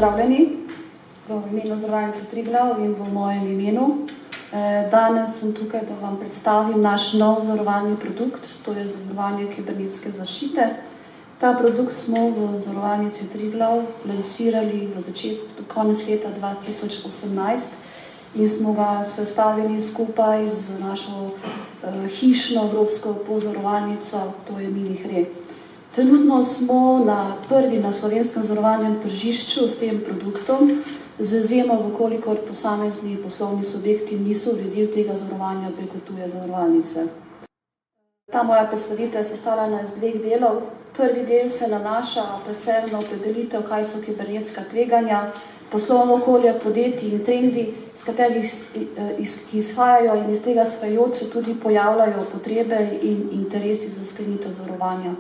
Pozdravljeni v imenu Zavarovalnice Triglav in v mojem imenu. Danes sem tukaj, da vam predstavim naš nov zavarovalni produkt, to je zavarovanje kibernetske zaščite. Ta produkt smo v Zavarovalnici Triglav lansirali v konec leta 2018 in smo ga sestavili skupaj z našo hišno evropsko pozavarovalnico, to je Mini-Hre. Trenutno smo prvi na slovenskem zavarovalnem tržišču s tem produktom, z izjemo, vkolikor posamezni poslovni subjekti niso uredili tega zavarovanja preko tuje zavarovalnice. Ta moja predstavitev je sestavljena iz dveh delov. Prvi del se nanaša predvsem na opredelitev, kaj so kibernetska tveganja, poslovno okolje podjetij in trendi, z katerih izhajajo in iz tega izhajajoč se tudi pojavljajo potrebe in interesi za sklenitev zavarovanja.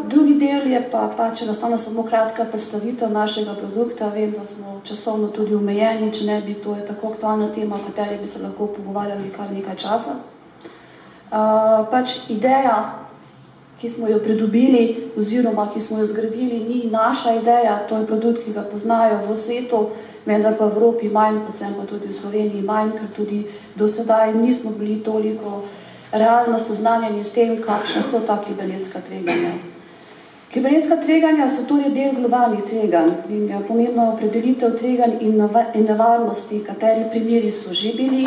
Drugi del je pa enostavno samo kratka predstavitev našega produkta. Vem, da smo časovno tudi omejeni, če ne bi, to je tako aktualna tema, o kateri bi se lahko pogovarjali kar nekaj časa. Ideja, ki smo jo pridobili oziroma ki smo jo zgradili, ni naša ideja, to je produkt, ki ga poznajo v svetu, vendar pa v Evropi manj, predvsem pa tudi v Sloveniji manj, ker tudi do sedaj nismo bili toliko realno seznanjeni s tem, kakšna so ta kibernetska tveganja. Kibernetska tveganja so torej del globalnih tveganj in je pomembna opredelitev tveganj in nevarnosti, kateri primeri so že bili,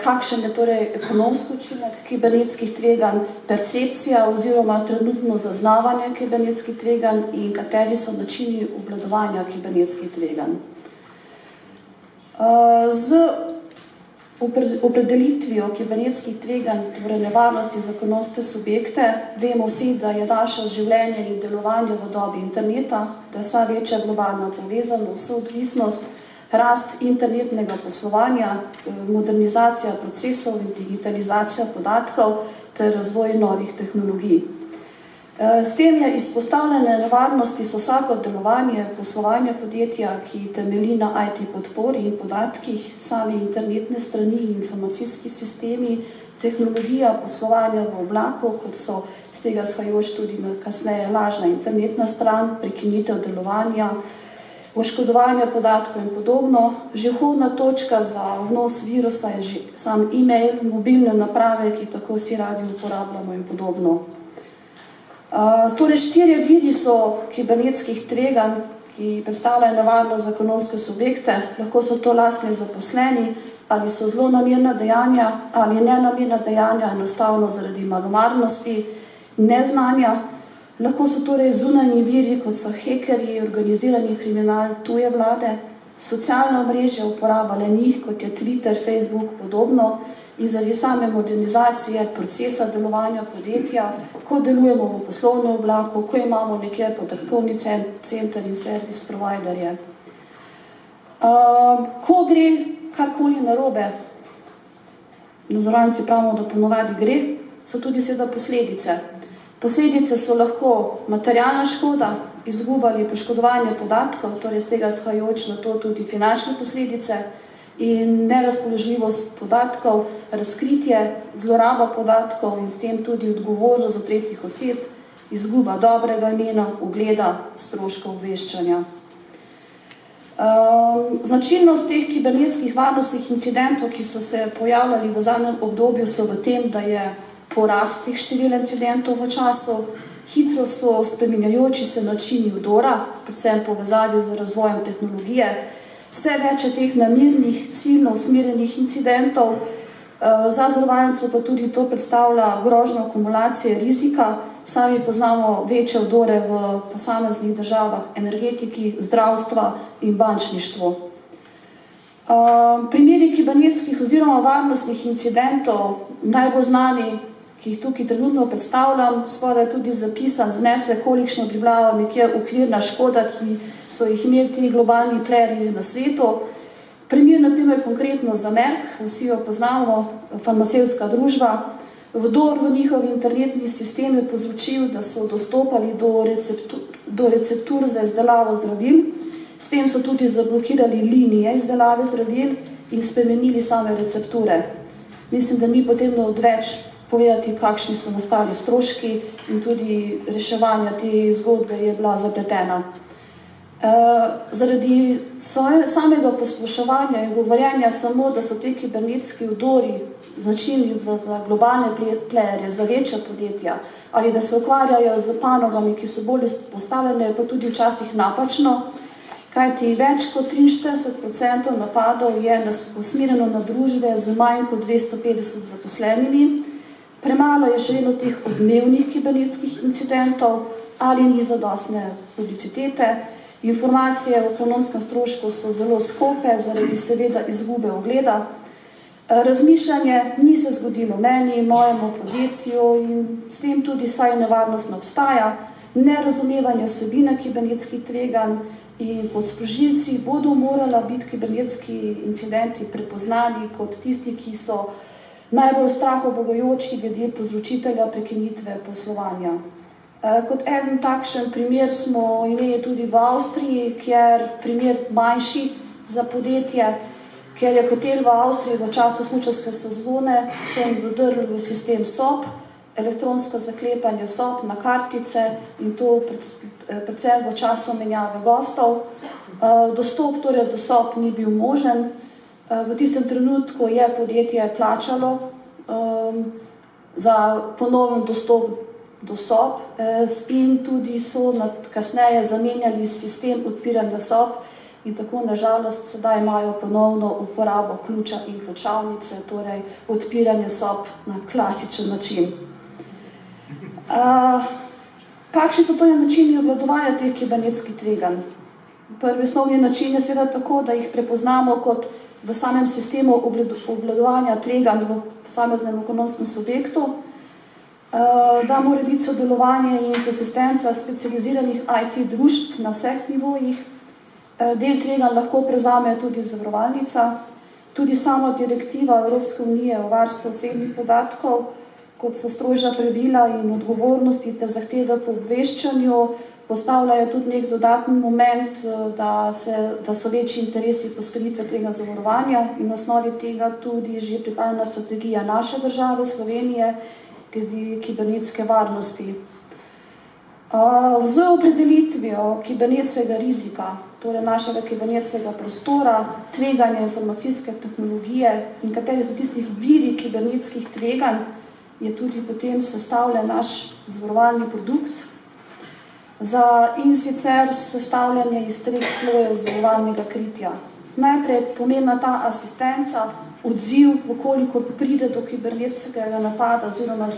kakšen je torej ekonomski učinek kibernetskih tveganj, percepcija oziroma trenutno zaznavanje kibernetskih tveganj in kateri so načini obvladovanja kibernetskih tveganj. Z opredelitvijo kibernetskih tveganj, torej nevarnosti za ekonomske subjekte, vemo vsi, da je naše življenje in delovanje v dobi interneta, da je vsa večja globalna povezanost, soodvisnost, rast internetnega poslovanja, modernizacija procesov in digitalizacija podatkov ter razvoj novih tehnologij. S tem je izpostavljene nevarnosti so vsako delovanje, poslovanje podjetja, ki temelji na IT podpori in podatkih, sami internetne strani in informacijski sistemi, tehnologija poslovanja v oblaku, kot so z tega izhajajoč tudi kasneje lažna internetna stran, prekinitev delovanja, oškodovanje podatkov in podobno. Že vhodna točka za vnos virusa je že sam e-mail, mobilne naprave, ki tako vsi radi uporabljamo in podobno. Torej 4 viri so kibernetskih tveganj, ki predstavljajo nevarnost za ekonomske subjekte. Lahko so to lastni zaposleni, ali so zlonamerna dejanja, ali nenamerna dejanja, enostavno zaradi malomarnosti, neznanja. Lahko so torej zunanji viri, kot so hekerji, organizirani kriminal, tuje vlade, socialne omrežja, uporaba le-njih, kot je Twitter, Facebook, podobno, in zaradi same modernizacije procesa delovanja podjetja, ko delujemo v poslovnem oblaku, ko imamo nekje podatkovni center in servis providerje. Ko gre karkoli narobe, na zavarovalnici pravimo, da ponovadi gre, so tudi seveda posledice. Posledice so lahko materialna škoda, izguba ali poškodovanje podatkov, torej z tega izhajajoč na to tudi finančne posledice, in nerazpoložljivost podatkov, razkritje, zloraba podatkov in s tem tudi odgovornost do tretjih oseb, izguba dobrega imena, ugleda, stroškov obveščanja. Značilnost teh kibernetskih varnostnih incidentov, ki so se pojavljali v zadnjem obdobju, so v tem, da je porast teh števil incidentov v času, hitro so spreminjajoči se načini vdora, predvsem povezavi z razvojem tehnologije, vse več je teh namernih, ciljno usmerjenih incidentov, za zavarovalnico pa tudi to predstavlja grožnjo akumulacije rizika. Sami poznamo večje vdore v posameznih državah, energetiki, zdravstva in bančništvo. Primeri kibernetskih oziroma varnostnih incidentov, najbolj znani, ki jih tukaj trenutno predstavljam, spodaj je tudi zapisan znesek, kolikšna bi bila nekje okvirna škoda, ki so jih imeli ti globalni playerji na svetu. Primer, na primer, konkretno za Merck, vsi jo poznamo, farmacevtska družba, vdor v njihovi internetni sistem je povzročil, da so dostopali do receptur za izdelavo zdravil, s tem so tudi zablokirali linije izdelave zdravil in spremenili same recepture. Mislim, da ni potrebno odveč povedati, kakšni so nastali stroški in tudi reševanje te zgodbe je bila zapletena. Zaradi samega posploševanja in govorjenja samo, da so te kibernetski vdori značilni za globalne playerje, za večja podjetja, ali da se ukvarjajo z panogami, ki so bolj izpostavljene, pa tudi včasih napačno, kajti več kot 43% napadov je usmerjeno na družbe z manj kot 250 zaposlenimi, premalo je še vedno teh odmevnih kibernetskih incidentov ali ni zadostne publicitete. Informacije o ekonomskem strošku so zelo skope, zaradi seveda izgube ugleda. Razmišljanje ni se zgodilo meni, mojemu podjetju in s tem tudi saj nevarnost ne obstaja. Nerazumevanje vsebine kibernetskih tveganj in kot sprožilci bodo morala biti kibernetski incidenti prepoznani kot tisti, ki so najbolj strahobogajoči glede povzročitelja prekinitve poslovanja. Kot eden takšen primer smo imeli tudi v Avstriji, kjer primer manjši za podjetje, ker je hotel v Avstriji v času smučarske sezone so jim vdrli v sistem sob, elektronsko zaklepanje sob na kartice in to predvsem v času menjave gostov. Dostop torej do sob ni bil možen. V tistem trenutku je podjetje plačalo za ponoven dostop do sob in tudi so kasneje zamenjali sistem odpiranja sob in tako nažalost sedaj imajo ponovno uporabo ključa in ključavnice, torej odpiranje sob na klasičen način. Kakšni so torej načini obvladovanja teh kibernetskih tveganj? Prvi osnovni način je seveda tako, da jih prepoznamo kot v samem sistemu obvladovanja tveganj v posameznem ekonomskem subjektu, da mora biti sodelovanje in asistenca specializiranih IT družb na vseh nivojih. Del tveganj lahko prevzame tudi zavarovalnica, tudi sama direktiva Evropske unije o varstvu osebnih podatkov, kot so strožja pravila in odgovornosti ter zahteve po obveščanju, postavljajo tudi nek dodatni moment, da so večji interesi poskrbitve tega zavarovanja in na osnovi tega tudi že pripravljena strategija naše države, Slovenije, glede kibernetske varnosti. Z opredelitvijo kibernetskega rizika, torej našega kibernetskega prostora, tveganja informacijske tehnologije in kateri so tistih viri kibernetskih tveganj, je tudi potem sestavljen naš zavarovalni produkt in sicer sestavljanje iz 3 slojev zavarovalnega kritja. Najprej pomembna ta asistenca, odziv, koliko pride do kibernetskega napada oziroma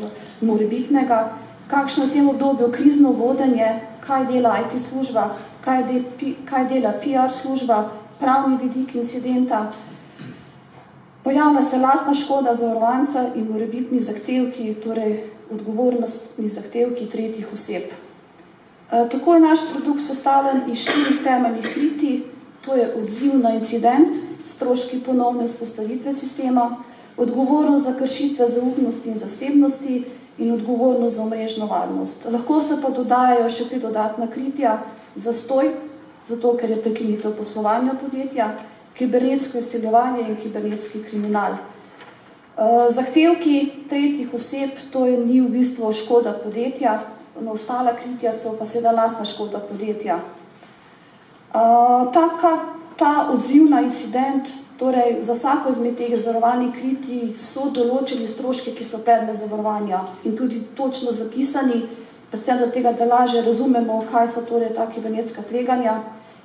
morebitnega, kakšno v tem obdobju krizno vodenje, kaj dela IT služba, kaj dela PR služba, pravni vidik incidenta, pojavlja se lastna škoda zavarovanca in morebitni zahtevki, torej odgovornostni zahtevki tretjih oseb. Tako je naš produkt sestavljen iz 4 temeljnih kritij, to je odziv na incident, stroški ponovne vzpostavitve sistema, odgovornost za kršitve zaupnosti in zasebnosti in odgovornost za omrežno varnost. Lahko se pa dodajajo še 3 dodatna kritja, zastoj, zato ker je prekinitev poslovanja podjetja, kibernetsko izsiljevanje in kibernetski kriminal. Zahtevki tretjih oseb, to ni v bistvu škoda podjetja, na ostala kritja so pa seveda lastna škoda podjetja. Ta odziv na incident, torej za vsako izmed teh zavarovalnih kritij so določeni stroški, ki so predmet zavarovanja in tudi točno zapisani, predvsem za tega, da lažje razumemo, kaj so torej ta kibernetska tveganja.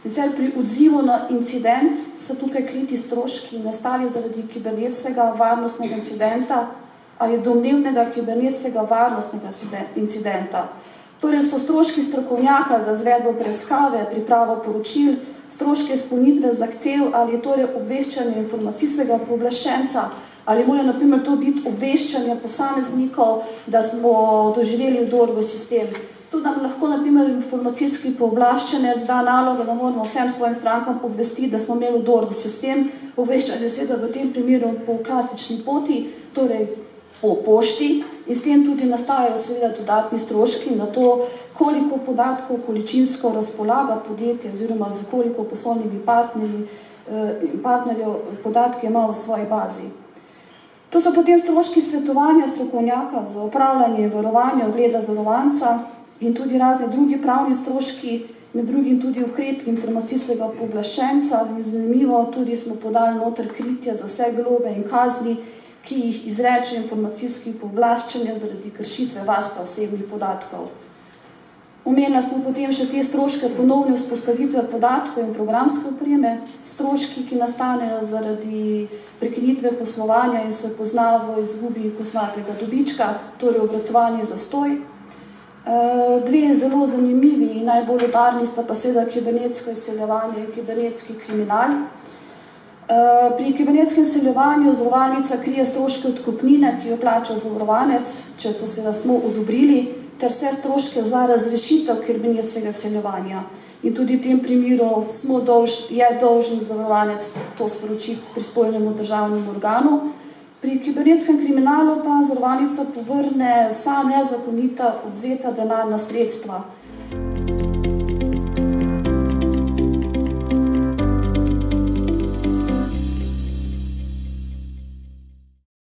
In sicer pri odzivu na incident so tukaj kriti stroški nastali zaradi kibernetskega varnostnega incidenta ali domnevnega kibernetskega varnostnega incidenta. Torej so stroški strokovnjaka za izvedbo preiskave, pripravo poročil, stroške izpolnitve zahtev ali torej obveščanje informacijskega pooblaščenca, ali mora na primer to biti obveščanje posameznikov, da smo doživeli vdor v sistem. Tu nam lahko na primer informacijski pooblaščenec da nalogo, da moramo vsem svojim strankam obvestiti, da smo imeli vdor v sistem, obveščanje seveda v tem primeru po klasični poti, torej po pošti, in s tem tudi nastajajo seveda dodatni stroški na to, koliko podatkov količinsko razpolaga podjetje oziroma z koliko poslovnimi partnerjev podatke ima v svoji bazi. To so potem stroški svetovanja strokovnjaka za upravljanje in varovanje ugleda zavarovanca in tudi razni drugi pravni stroški, med drugim tudi ukrep informacijskega pooblaščenca in zanimivo, tudi smo podali noter kritja za vse globe in kazni, ki jih izreče informacijski pooblaščenja zaradi kršitve varstva osebnih podatkov. Omenili smo potem še te stroške ponovne vzpostavitve podatkov in programske opreme, stroški, ki nastanejo zaradi prekinitve poslovanja in se pozna v izgubi kosmatega dobička, torej obratovanje zastoj. Dve zelo zanimivi in najbolj udarni sta pa seveda kibernetsko izseljevanje in kibernetski kriminal. Pri kibernetskem izseljevanju zavarovalnica krije stroške odkupnine, ki jo plača zavarovanec, če to seveda smo odobrili, ter vse stroške za razrešitev kibernetskega izseljevanja. In tudi v tem primeru je dolžen zavarovanec to sporočiti pristojnemu državnemu organu. Pri kibernetskem kriminalu pa zavarovalnica povrne vsa nezakonita odvzeta denarna sredstva,